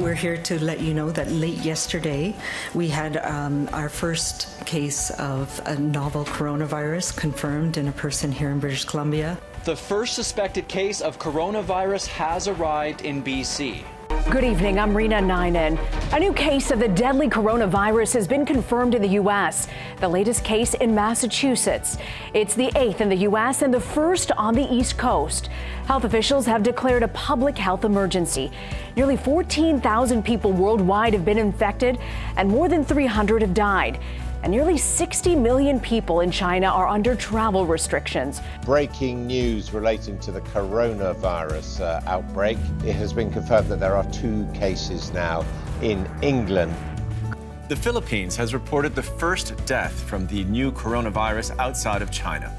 We're here to let you know that late yesterday we had our first case of a novel coronavirus confirmed in a person here in British Columbia. The first suspected case of coronavirus has arrived in BC. Good evening, I'm Rena Ninen. A new case of the deadly coronavirus has been confirmed in the U.S. The latest case in Massachusetts. It's the 8th in the U.S. and the first on the East Coast. Health officials have declared a public health emergency. Nearly 14,000 people worldwide have been infected and more than 300 have died. And nearly 60 million people in China are under travel restrictions. Breaking news relating to the coronavirus outbreak. It has been confirmed that there are 2 cases now in England. The Philippines has reported the first death from the new coronavirus outside of China.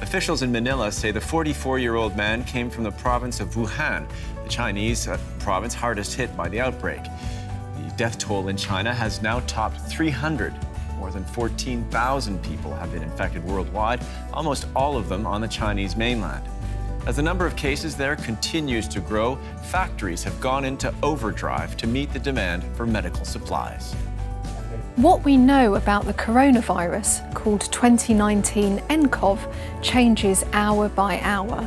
Officials in Manila say the 44-year-old man came from the province of Wuhan, the Chinese province hardest hit by the outbreak. The death toll in China has now topped 300. More than 14,000 people have been infected worldwide, almost all of them on the Chinese mainland. As the number of cases there continues to grow, factories have gone into overdrive to meet the demand for medical supplies. What we know about the coronavirus, called 2019 nCoV, changes hour by hour,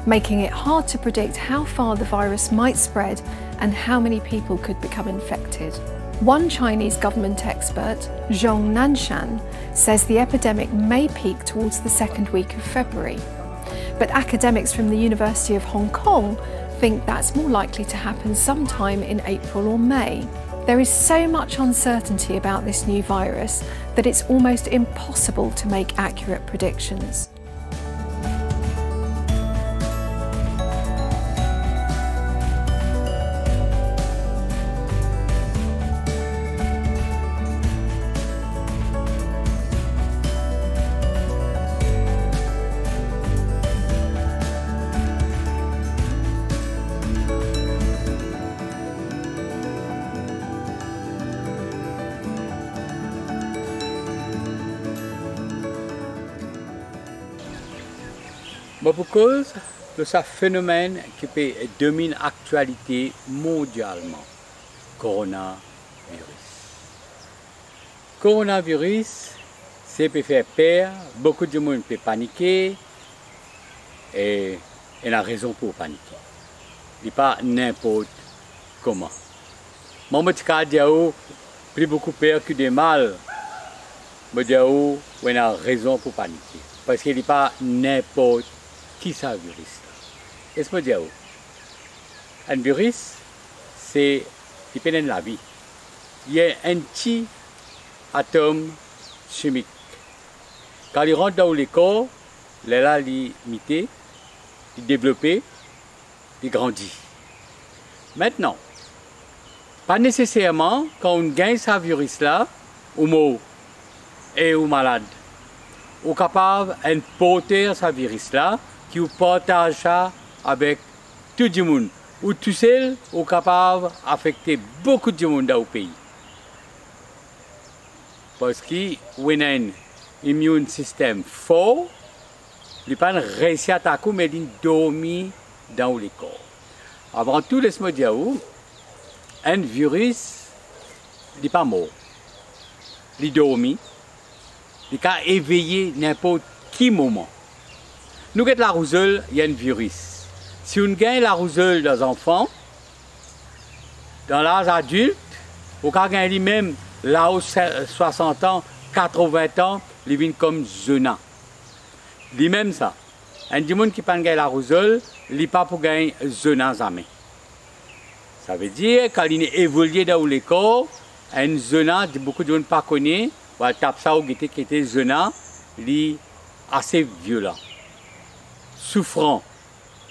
making it hard to predict how far the virus might spread and how many people could become infected. One Chinese government expert, Zhong Nanshan, says the epidemic may peak towards the second week of February. But academics from the University of Hong Kong think that's more likely to happen sometime in April or May. There is so much uncertainty about this new virus that it's almost impossible to make accurate predictions. Pour cause de ce phénomène qui domine l'actualité mondialement, coronavirus. Coronavirus, c'est peut faire peur, beaucoup de monde peut paniquer et il a raison pour paniquer. Il n'est pas n'importe comment. Moi, je dis plus beaucoup peur que de mal. Je dis qu'il a raison pour paniquer. Parce qu'il n'est pas n'importe qui ça virus là. Est-ce que je dis un virus, c'est qui pénètre la vie. Il y a un petit atome chimique. Quand il rentre dans le corps, il est limité, il développe, il grandit. Maintenant, pas nécessairement quand on gagne ce virus là, ou mort et ou malade, on est capable de porter ce virus là, qui vous partage ça avec tout le monde. Ou tout seul, on est capable d'affecter beaucoup de monde dans le pays. Parce qu'on a un immune système fort, il n'a pas réussi à attaquer, mais il dormi dans le corps. Avant tout, laisse-moi dire, un virus, il n'est pas mort. Il dormi. Il peut éveiller n'importe quel moment. Nous avons la rougeole, il y a un virus. Si on gagne la rougeole des enfants, dans l'âge adulte, on peut gagner même l'âge 60 ans, 80 ans, il vient comme jeune. Il même ça. Un monde qui peut gagner la rougeole, il n'est pas pour gagner jeune jamais. Ça veut dire quand il évolue dans le corps, un jeune, beaucoup de gens ne pas connaissent. On tape ça au guité qui était jeune, il est assez violent, souffrant,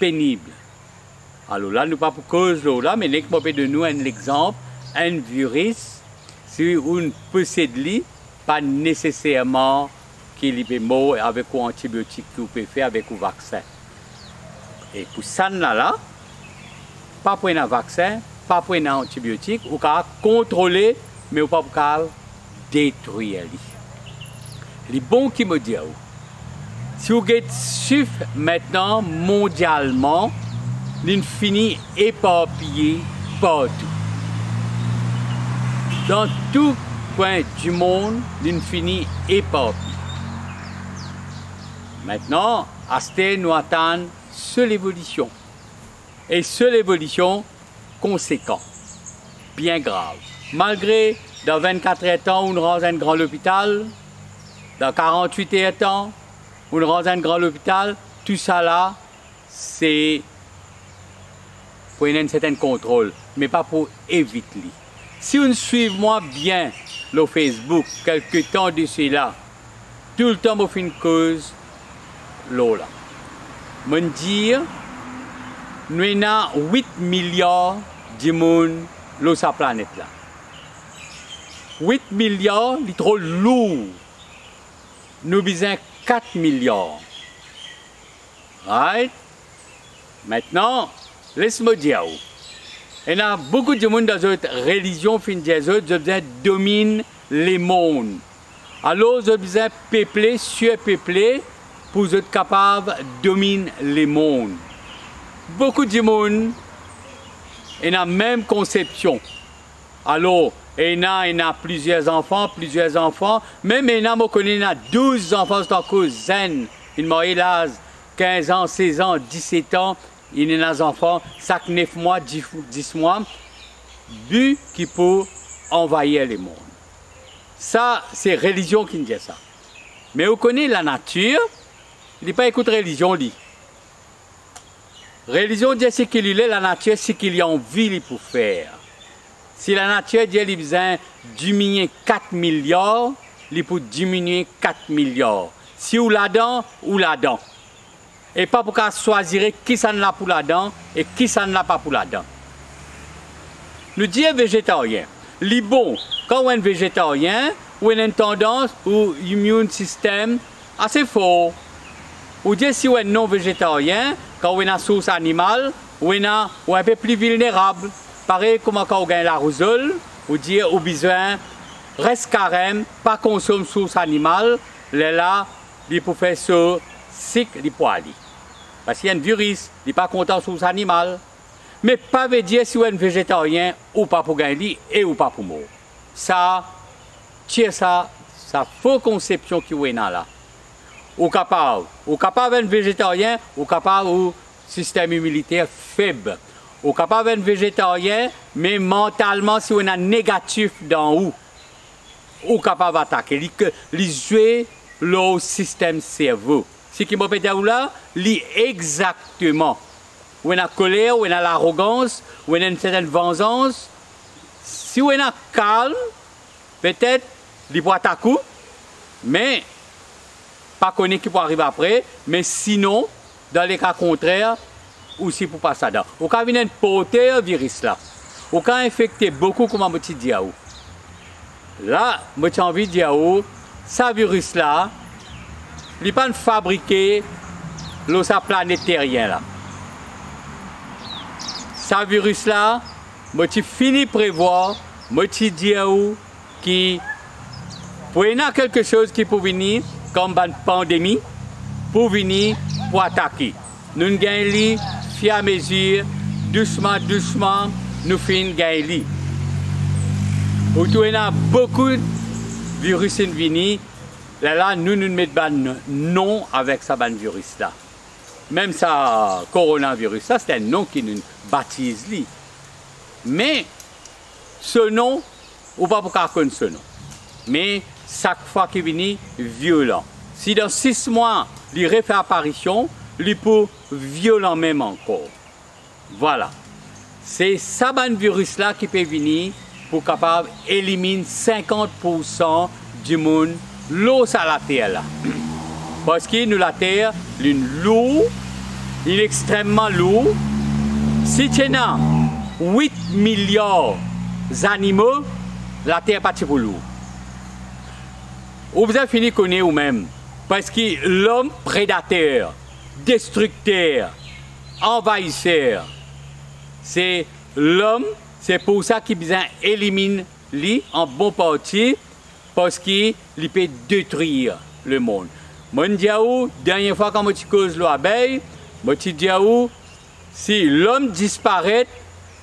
pénible. Alors là, nous pas pour cause là, mais nous de nous un exemple, un virus, si on possède lui, pas nécessairement qu'il est mort avec un antibiotique qu'on peut faire avec un vaccin. Et pour ça là, pas pour un vaccin, pas pour un antibiotique, on peut contrôler, mais on peut pas détruire. Les bons qui me disent, si vous avez chiffre maintenant mondialement, il finit éparpillé partout. dans tout coin du monde, l'infini éparpillé. Maintenant, à ce nous attendons seule évolution. Et seule évolution conséquente, bien grave. Malgré, dans 24 heures de temps, on rend un grand hôpital, dans 48 heures de temps, on rend un grand hôpital, tout ça là, c'est pour un certain contrôle, mais pas pour éviter. Si on suit moi bien le Facebook, quelques temps de cela, tout le temps, on fait une cause, l'eau là. Je dire, nous avons 8 milliards de monde sur sa planète là. 8 milliards, c'est trop lourd. Nous avons besoin de 4 milliards. Right? Maintenant, laisse-moi dire. Il y a beaucoup de monde dans cette religion, qui domine les mondes. Alors, ils ont besoin de peupler, surpeupler, pour être capable de dominer les mondes. Beaucoup de monde ont la même conception. Alors, il y a plusieurs enfants, même il y a 12 enfants, c'est encore zen. Ils ont 15 ans, 16 ans, 17 ans, il y a des enfants, chaque 9 mois, 10 mois, but qui peut envahir les mondes. Ça, c'est religion qui dit ça. Mais vous connaissez la nature, il n'est pas écoute religion, dit. Religion dit ce qu'il est, la nature, ce qu'il y a envie pour faire. Si la nature dit qu'il a besoin de diminuer 4 milliards, il peut diminuer 4 milliards. Si vous là-dedans, ou là-dedans. Et pas pour qu'on choisir qui ça ne l'a pour là-dedans et qui ça ne l'a pas pour là-dedans. Nous disons végétarien. Les bon, quand on est végétarien, on a une tendance ou immune système assez fort. Ou dire si on est non végétarien, quand on a une source animale, on est un peu plus vulnérable. Pareil comme quand on gagne la rougeole, on dit au besoin reste carême, pas consommer source animale, là, il peut faire ce cycle de poils. Parce qu'il y a un virus, il n'est pas content source animale. Mais pas veut dire si on est végétarien ou pas pour gagner et ou pas pour mourir. Ça, ça fausse conception qui est là. Ou capable d'être végétarien, ou capable ou système immunitaire faible. Ou capable d'être végétarien, mais mentalement, si on a négatif dans où, ou capable d'attaquer, les jouer le système cerveau. Ce qui m'a pété là, c'est exactement. Où on a la colère, où on a l'arrogance, où on a une certaine vengeance. Si on a calme, peut-être, il peut attaquer, mais pas connaître qui peut arriver après, mais sinon, dans les cas contraires, aussi pour passer là. Au cas où il y a un porteur virus là, au cas infecté beaucoup, comme je dis à vous. Là, j'ai envie de dire, ce virus là, il n'est pas fabriqué sur sa planète terrienne là. Ce virus là, j'ai fini de prévoir, j'ai dit à vous, qu'il y a quelque chose qui peut venir, comme une pandémie, pour venir pour attaquer. Nous gagnons fur et à mesure, doucement, nous finissons gagner. Il y a beaucoup de virus qui viennent. Là, nous mettons un nom avec ce virus là. Même ça, coronavirus, ça c'est un nom qui nous baptise. Mais ce nom, ou pas pour qu'on connaisse ce nom. Mais chaque fois qu'il vient, violent. Si dans 6 mois, il refait apparition, il peut violent même encore. Voilà. C'est ce virus là qui peut venir pour capable éliminer 50% du monde l'eau à la terre là. Parce que nous la terre, l'eau, il est extrêmement lourd. Si tu as 8 milliards d'animaux, la terre n'est pas pour lourd. Vous avez fini de connaître vous-même. Parce que l'homme prédateur, destructeur, envahisseur, c'est l'homme, c'est pour ça qu'il besoin éliminer lui en bon partie, parce qu'il peut détruire le monde. Moi, je dis à vous, dernière fois quand je cause l'abeille, je dis à vous, si l'homme disparaît,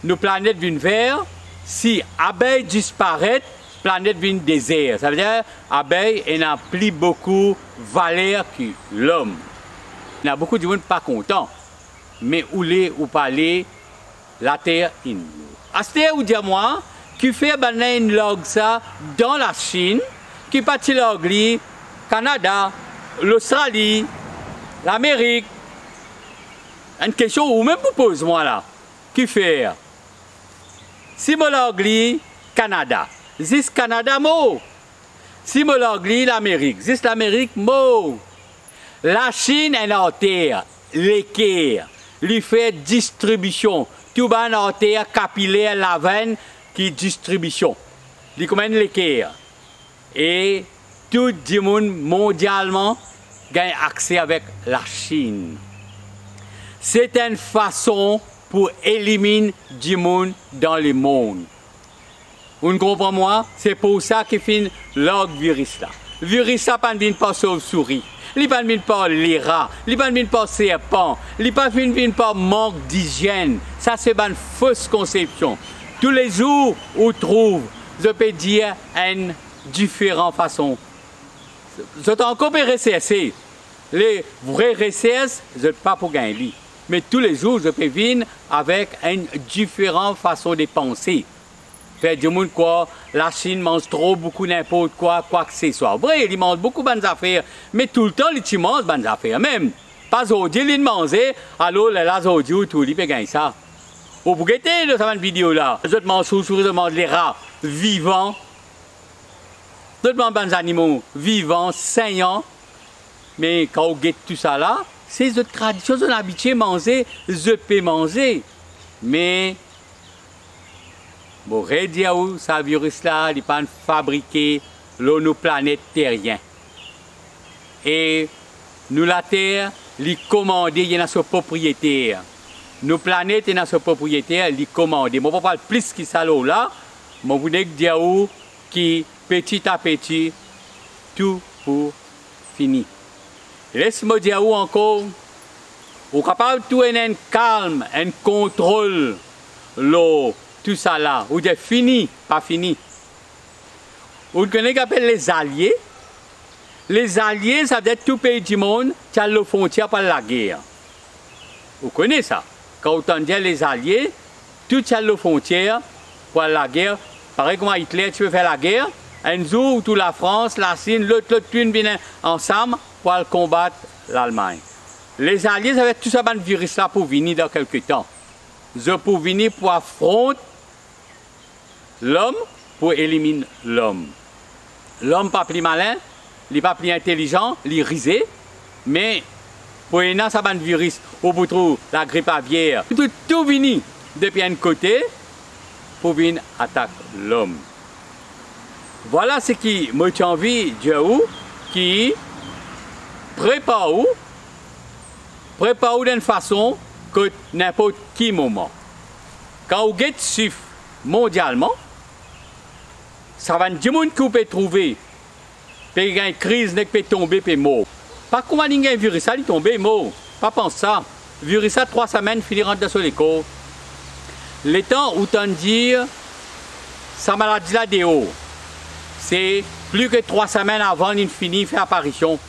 nos planètes viennent vers, si abeille disparaît, planète vient désert. Ça veut dire abeille n'a plus beaucoup de valeur que l'homme. Il y a beaucoup de gens pas contents. Mais où les ou pas les, la terre in. À ce terre où dire moi, qui fait une log ça dans la Chine, qui partit log li, Canada, l'Australie, l'Amérique. Une question ou même vous pose moi là, qui fait? Si je log li, Canada, zis Canada mot. Si je log li, l'Amérique, zis l'Amérique mot. La Chine est en terre, l'équerre, lui fait distribution. Tout ban en terre capillaire, la veine qui distribution. Il commande l'équerre. Et tout le monde mondialement gagne accès avec la Chine. C'est une façon pour éliminer du monde dans le monde. Vous comprenez moi? C'est pour ça qu'il fait le virus là. Le virus là ne vient pas chauve-souris. Il ne vient pas les rats. Il ne vient pas serpent. Il ne vient pas manque d'hygiène. Ça c'est une fausse conception. Tous les jours, on trouve, je peux dire, une différente façon. C'est encore des RCS. Les vrais RCS, je ne pas pour gagner. Mais tous les jours, je peux venir avec une différente façon de penser. Fait du monde quoi, la Chine mange trop beaucoup n'importe quoi, quoi que ce soit. Vrai, ils mangent beaucoup de bonnes affaires, mais tout le temps, ils mangent de bonnes affaires. Même, pas aujourd'hui, ils mangent, alors les aujourd'hui, tout le monde gagne ça. Vous pouvez regarder cette vidéo là. Je mange sous-souris, je mange les rats vivants. Je mange des animaux vivants, saignants. Mais quand vous guettez tout ça là, c'est une tradition, c'est une habitude de manger, je peux manger. Mais, bon, dire où ce virus là, il n'est pas fabriqué dans nos planètes terriennes. Et nous, la Terre, il commandé, il y a son propriétaire. Nos planètes et notre propriétaire, ils commandent. Je ne vais pas parler plus que ça là, mais je voudrais dire que petit à petit, tout pour finir. Laisse-moi dire encore, vous êtes capable de tout un calme, un contrôle, tout ça là. Vous dites fini, pas fini. Vous connaissez ce qu'on appelle les alliés. Les alliés, ça veut dire tout pays du monde qui a la frontière par la guerre. Vous connaissez ça? Quand on dit les alliés, tout a la frontière pour la guerre. Pareil comme Hitler, tu veux faire la guerre. Un jour où toute la France, la Chine, l'autre viennent ensemble pour combattre l'Allemagne. Les alliés, ça va être tout ça, un virus là pour venir dans quelques temps. Ils pour venir pour affronter l'homme, pour éliminer l'homme. L'homme pas plus malin, il n'est pas plus intelligent, il est risé, mais pour y avoir un virus, au bout de la grippe aviaire, tout vient depuis un côté pour venir attaquer l'homme. Voilà ce qui m'a envie de dire, qui prépare d'une façon que n'importe quel moment. Quand vous êtes chiffre mondialement, ça va être du monde que vous pouvez trouver. Puis il y a une crise qui peut tomber et mort. Pas comment il y a un virus, il tombe mort. Pas penser ça. Le virus, 3 semaines, finir rentrer sur l'école. Le temps où on dit, sa maladie là déo, c'est plus que 3 semaines avant qu'il finit faire apparition.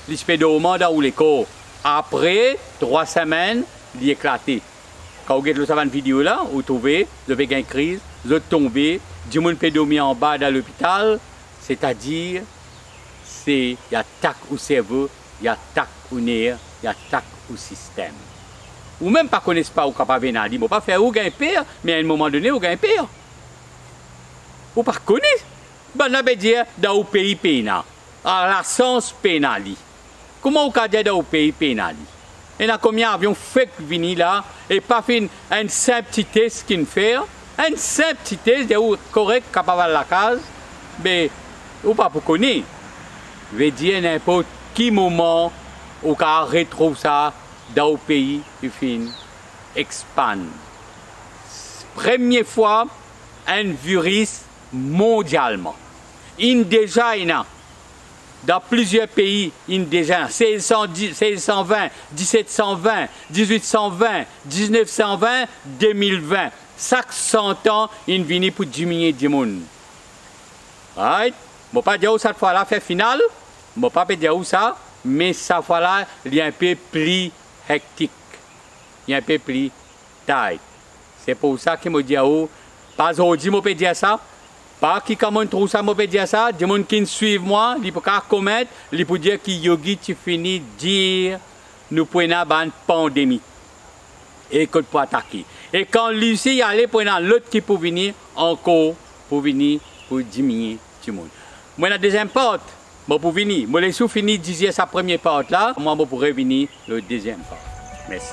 Il se fait dormir dans l'école. Après 3 semaines, il est éclaté. Quand vous regardez cette vidéo là, vous trouvez, vous avez une crise, vous êtes tombé, du monde peut dormir en bas dans l'hôpital, c'est-à-dire, il y a attaque au cerveau, il y a attaque au nerf, il y a attaque au système. Ou même pas connaissez pas, ou capable de venir, vous pas faire ou gain pire, mais à un moment donné, vous gagnez pire. Vous pas connaissez. Ben, on peut dire dans le pays pénal, à la sens pénal. Comment vous pouvez dire dans le pays pénal? Il y a combien d'avions fait venir là et pas fait un simple petit test qu'il fait, un simple petit test de correct capable de la case, mais ou pas pour connaître. Je veux dire n'importe quel moment où on retrouve ça dans le pays qui finit expand. Première fois un virus mondialement. Il déjà dans plusieurs pays, il déjà 1620, 1720, 1820, 1920, 2020. chaque 100 ans, il vient pour diminuer du monde. Right? Je ne vais pas dire cette fois-là, fait final. Je ne vais pas dire ça, mais cette fois-là, il est un peu plus hectique. Il est un peu plus tight. C'est pour ça que je me dis, pas aujourd'hui, je peux dire ça. Pas qui commence trop ça, je peux dire ça. Les gens qui suivent moi, ils peuvent commettre, ils peuvent dire que Yogi, tu finis de dire, nous prenons une pandémie. Et qu'on peut attaquer. Et quand Lucie allait prendre l'autre qui peut venir encore pour venir pour diminuer tout le monde. Moi, la deuxième porte, moi pour venir. Moi, les sous fini disait sa première porte là, moi, je pourrais venir le deuxième porte. Merci.